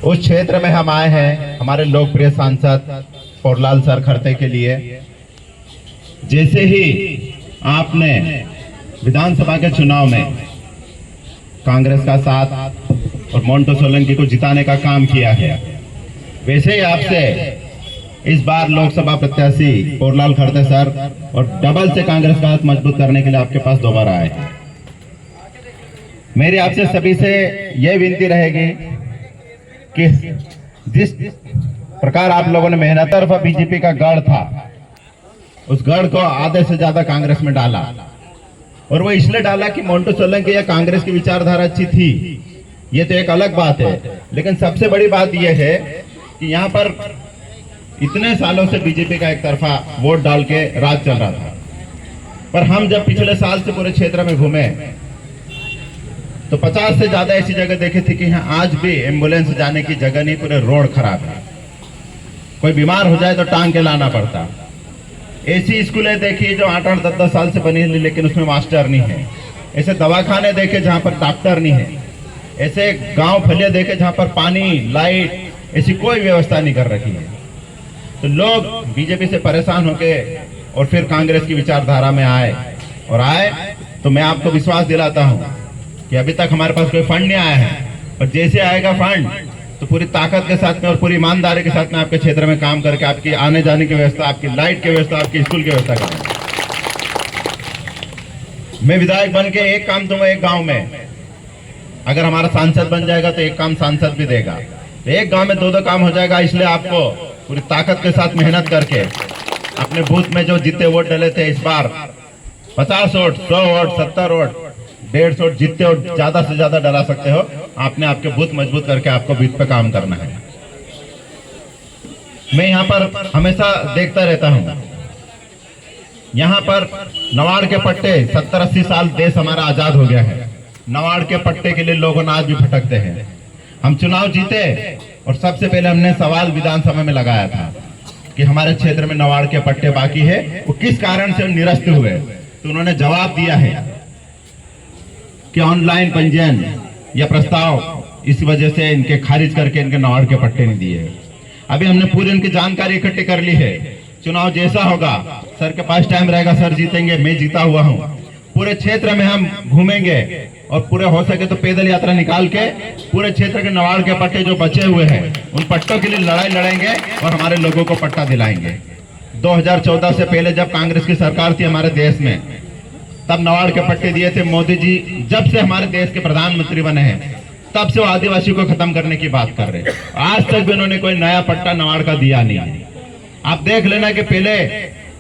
उस क्षेत्र में हम आए हैं हमारे लोकप्रिय सांसद पोरलाल सर खरते के लिए। जैसे ही आपने विधानसभा के चुनाव में कांग्रेस का साथ और मोंटो सोलंकी को जिताने का काम किया है, वैसे ही आपसे इस बार लोकसभा प्रत्याशी पोरलाल खरते सर और डबल से कांग्रेस का हाथ मजबूत करने के लिए आपके पास दोबारा आए हैं। मेरी आपसे सभी से यह विनती रहेगी कि जिस प्रकार आप लोगों ने मेहनत तरफ बीजेपी का गढ़ था, उस गढ़ को आधे से ज्यादा कांग्रेस में डाला, और वो इसलिए डाला कि मोंटो सोलंकी या कांग्रेस की विचारधारा अच्छी थी, ये तो एक अलग बात है। लेकिन सबसे बड़ी बात यह है कि यहाँ पर इतने सालों से बीजेपी का एक तरफा वोट डाल के राज चल रहा था, पर हम जब पिछले साल से पूरे क्षेत्र में घूमे तो 50 से ज्यादा ऐसी जगह देखे थी कि यहाँ आज भी एम्बुलेंस जाने की जगह नहीं, पूरे रोड खराब है। कोई बीमार हो जाए तो टांग के लाना पड़ता। ऐसी स्कूलें देखी जो 8-8, 10-10 साल से बनी है लेकिन उसमें मास्टर नहीं है। ऐसे दवाखाने देखे जहाँ पर डॉक्टर नहीं है। ऐसे गांव फलिया देखे जहाँ पर पानी, लाइट, ऐसी कोई व्यवस्था नहीं कर रखी है। तो लोग बीजेपी से परेशान होके और फिर कांग्रेस की विचारधारा में आए तो मैं आपको विश्वास दिलाता हूँ कि अभी तक हमारे पास कोई फंड नहीं आया है, और जैसे आएगा फंड तो पूरी ताकत के साथ में और पूरी ईमानदारी के साथ में आपके क्षेत्र में काम करके आपकी आने जाने की व्यवस्था, आपकी लाइट की व्यवस्था, आपकी स्कूल की व्यवस्था करेंगे। मैं विधायक बन के एक काम दूंगा एक गांव में, अगर हमारा सांसद बन जाएगा तो एक काम सांसद भी देगा, तो एक गांव में 2-2 काम हो जाएगा। इसलिए आपको पूरी ताकत के साथ मेहनत करके अपने बूथ में जो जितने वोट डले थे इस बार 50 वोट, 100 वोट, 70 वोट, 150 वोट, जितने वोट ज्यादा से ज्यादा डला सकते हो, आपने आपके बूथ मजबूत करके आपको बूथ पे काम करना है। मैं यहाँ पर हमेशा देखता रहता हूँ, यहाँ पर नवाड़ के पट्टे 70-80 साल देश हमारा आजाद हो गया है। नवाड़ के पट्टे के लिए लोग आज भी भटकते हैं। हम चुनाव जीते और सबसे पहले हमने सवाल विधानसभा में लगाया था कि हमारे क्षेत्र में नवाड़ के पट्टे बाकी है, वो किस कारण से निरस्त हुए। तो उन्होंने जवाब दिया है कि ऑनलाइन पंजीयन या प्रस्ताव इस वजह से इनके खारिज करके इनके नवाड़ के पट्टे नहीं दिए। अभी हमने पूरी इनकी जानकारी इकट्ठी कर ली है। चुनाव जैसा होगा, सर के पास टाइम रहेगा, सर जीतेंगे, मैं जीता हुआ हूँ, पूरे क्षेत्र में हम घूमेंगे और पूरे हो सके तो पैदल यात्रा निकाल के पूरे क्षेत्र के नवाड़ के पट्टे जो बचे हुए हैं उन पट्टों के लिए लड़ाई लड़ेंगे और हमारे लोगों को पट्टा दिलाएंगे। 2014 से पहले जब कांग्रेस की सरकार थी हमारे देश में, तब नवाड़ के पट्टे दिए थे मोदी जी। जब से हमारे देश के प्रधानमंत्री बने हैं तब से वो आदिवासी को खत्म करने की बात कर रहे हैं। आज तक भी उन्होंने कोई नया पट्टा नवाड़ का दिया नहीं। आप देख लेना कि पहले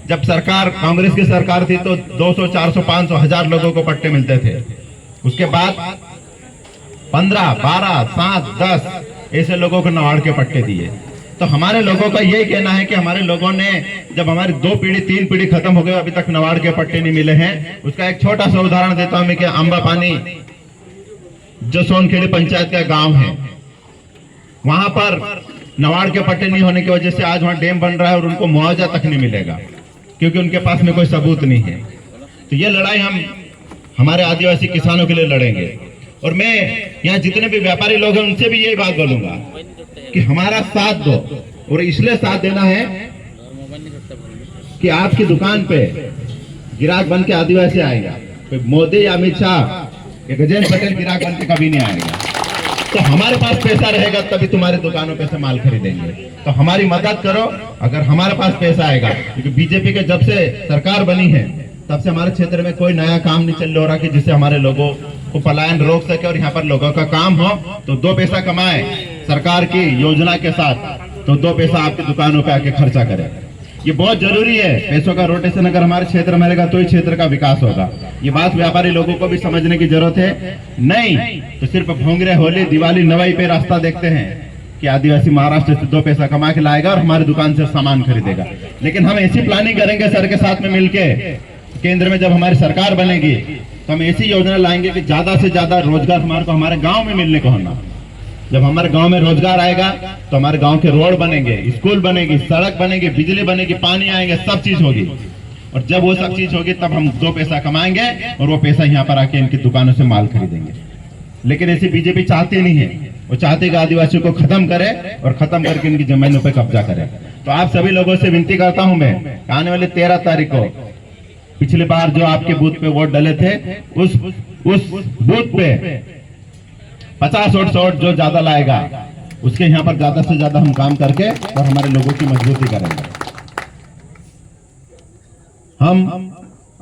जब सरकार कांग्रेस की सरकार थी तो 200, 400, 500, 1000 लोगों को पट्टे मिलते थे। उसके बाद 15, 12, 7, 10 ऐसे लोगों को नवाड़ के पट्टे दिए। तो हमारे लोगों का यही कहना है कि हमारे लोगों ने जब हमारी 2 पीढ़ी 3 पीढ़ी खत्म हो गई, अभी तक नवाड़ के पट्टे नहीं मिले हैं। उसका एक छोटा सा उदाहरण देता हूं मैं कि अंबा पानी जो सोनखेड़ी पंचायत का गांव है, वहां पर नवाड़ के पट्टे नहीं होने की वजह से आज वहां डैम बन रहा है और उनको मुआवजा तक नहीं मिलेगा क्योंकि उनके पास में कोई सबूत नहीं है। तो ये लड़ाई हम हमारे आदिवासी किसानों के लिए लड़ेंगे। और मैं यहाँ जितने भी व्यापारी लोग हैं उनसे भी यही बात बोलूंगा कि हमारा साथ दो, और इसलिए साथ देना है कि आपकी दुकान पे गिराक बन के आदिवासी आएगा। कोई मोदी या अमित शाह या गजेंद्र पटेल गिराक बन के कभी नहीं आएगा। तो हमारे पास पैसा रहेगा तभी तुम्हारे दुकानों पे से माल खरीदेंगे। तो हमारी मदद करो अगर हमारे पास पैसा आएगा, क्योंकि बीजेपी के जब से सरकार बनी है तब से हमारे क्षेत्र में कोई नया काम नहीं चल रहा कि जिससे हमारे लोगों को पलायन रोक सके और यहाँ पर लोगों का काम हो। तो 2 पैसा कमाए सरकार की योजना के साथ, तो 2 पैसा आपकी दुकानों पे आके खर्चा करें। ये बहुत जरूरी है। पैसों का रोटेशन अगर हमारे क्षेत्र में रहेगा तो ही क्षेत्र का विकास होगा। ये बात व्यापारी लोगों को भी समझने की जरूरत है। नहीं तो सिर्फ भोंगरे, होली, दिवाली, नवाई पे रास्ता देखते हैं कि आदिवासी महाराष्ट्र से 2 पैसा कमा के लाएगा और हमारी दुकान से सामान खरीदेगा। लेकिन हम ऐसी प्लानिंग करेंगे सर के साथ में मिलके, केंद्र में जब हमारी सरकार बनेगी तो हम ऐसी योजना लाएंगे कि ज्यादा से ज्यादा रोजगार हमारे को हमारे गांव में मिलने को होना। जब हमारे गांव में रोजगार आएगा तो हमारे गांव के रोड बनेंगे, स्कूल बनेगी, सड़क बनेगी, बिजली बनेगी, पानी आएंगे, सब चीज होगी। और जब वो सब चीज होगी तब हम 2 पैसा कमाएंगे और वो पैसा यहाँ पर आके इनकी दुकानों से माल खरीदेंगे। लेकिन ऐसी बीजेपी चाहती नहीं है। वो चाहते कि आदिवासियों को खत्म करे और खत्म करके इनकी जमीनों पे कब्जा करे। तो आप सभी लोगों से विनती करता हूं मैं, आने वाले 13 तारीख को, पिछली बार जो आपके बूथ पे वोट डले थे, उस बूथ पे 50 वोट जो ज्यादा लाएगा उसके यहाँ पर ज्यादा से ज्यादा हम काम करके और हमारे लोगों की मजबूती करेंगे।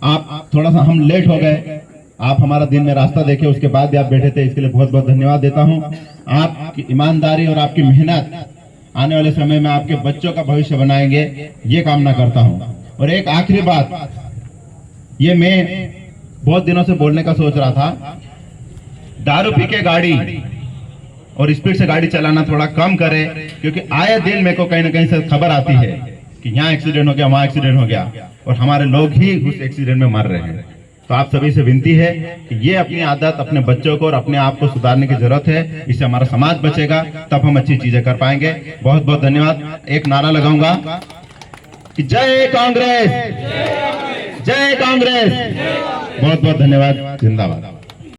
आप थोड़ा सा हम लेट हो गए, आप हमारा दिन में रास्ता देखे उसके बाद भी आप बैठे थे, इसके लिए बहुत बहुत धन्यवाद देता हूं। आपकी ईमानदारी और आपकी मेहनत आने वाले समय में आपके बच्चों का भविष्य बनाएंगे, ये कामना करता हूं। और एक आखिरी बात, ये मैं बहुत दिनों से बोलने का सोच रहा था, दारू पी के गाड़ी और स्पीड से गाड़ी चलाना थोड़ा कम करें, क्योंकि आए दिन मेरे को कहीं ना कहीं से खबर आती है कि यहाँ एक्सीडेंट हो गया, वहां एक्सीडेंट हो गया और हमारे लोग ही उस एक्सीडेंट में मर रहे हैं। तो आप सभी से विनती है कि ये अपनी आदत अपने बच्चों को और अपने आप को सुधारने की जरूरत है, इससे हमारा समाज बचेगा, तब हम अच्छी चीजें कर पाएंगे। बहुत बहुत धन्यवाद। एक नारा लगाऊंगा कि जय कांग्रेस, जय कांग्रेस। बहुत बहुत धन्यवाद। जिंदाबाद।